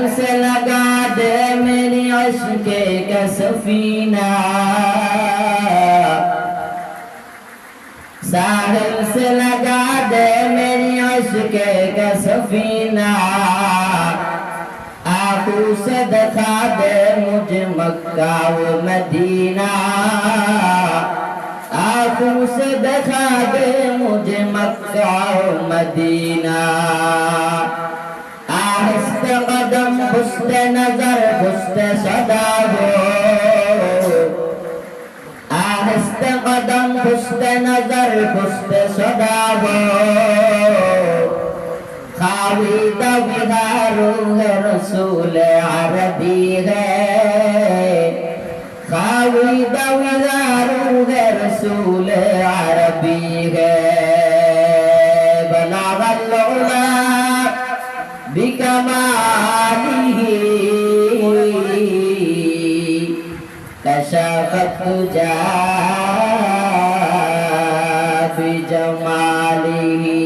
से लगा दे मेरी इश्क का सफीना, साहिल से लगा दे मेरी इश्क का सफीना, आंखों से दिखा दे मुझे मक्का व मदीना, आंखों से दिखा दे मुझे मक्का व मदीना। आहिस्ते कदम पुस्ते नजर पुस्ते सदा हो, आहिस्ते कदम पुस्ते नजर पुस्ते सदा हो, खाविदा विहारू है रसूल अरबी है, खाविदा विहारू है रसूल अरबी है। बलागल उला बिकमालिही कशफत तुजा बिजमालिही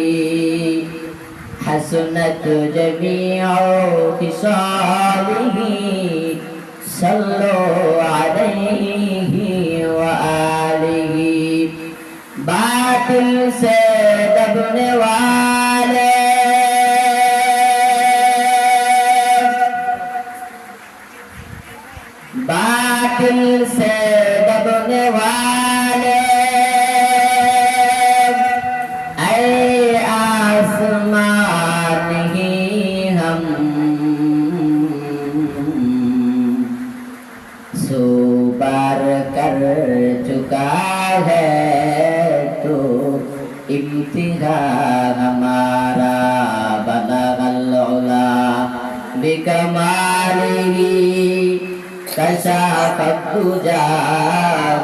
हसनत जमीउ खिसालिही सल्लो अलैहि व आलिही। बातिल से दबने वाले, बातिल से दबने वाले, ऐ आसमान ही हम सो बार कर चुका है तो इम्तिहा हमारा। बलगल उला बिकमालिही कशफत तुजा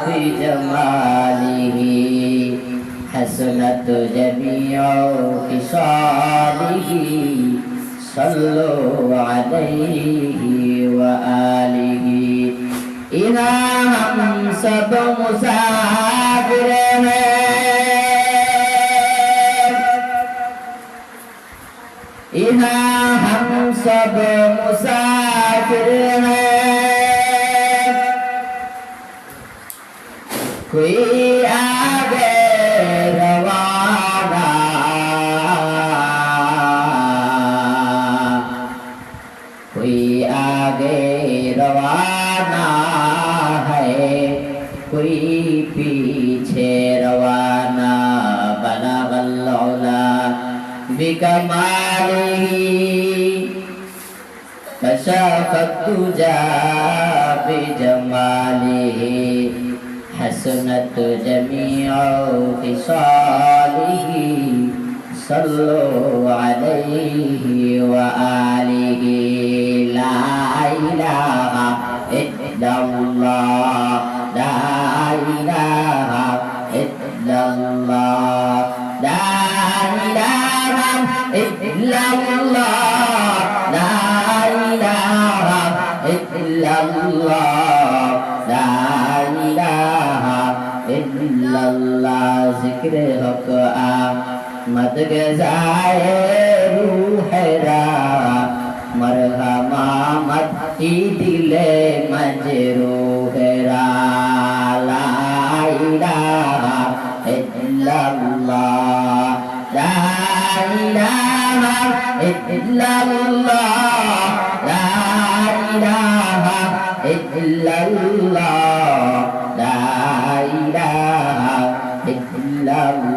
बिजमालिही हसनत जमीउ खिसालिही सल्लो अलैहि व आलिही। यहाँ हम सब मुसाफिर हैं, यहाँ हम सब मुसाफिर हैं, कोई आगे रवाना, कोई आगे रवाना है, कोई पीछे रवाना। बलगल उला बिकमालिही कशफत तुजा बिजमालिही हसनत जमीउ खिसालिही सल्लो अलैहि व आलिही। ला इलाहा इल्लल्लाह, ला इलाहा इल्लल्लाह, ला इलाहा इल्लल्लाह, ला इलाहा इल्लल्लाह, ला इलाहा इल्लल्लाह। जिक्र हक आमद गज़ाए रूह रा, मरहमा मत ही दिले मजरूह रा। ला इलाहा इल्लल्लाह, ला इलाहा इल्लल्लाह, ला इलाहा इल्लल्लाह, ला इलाहा इल्लल्लाह।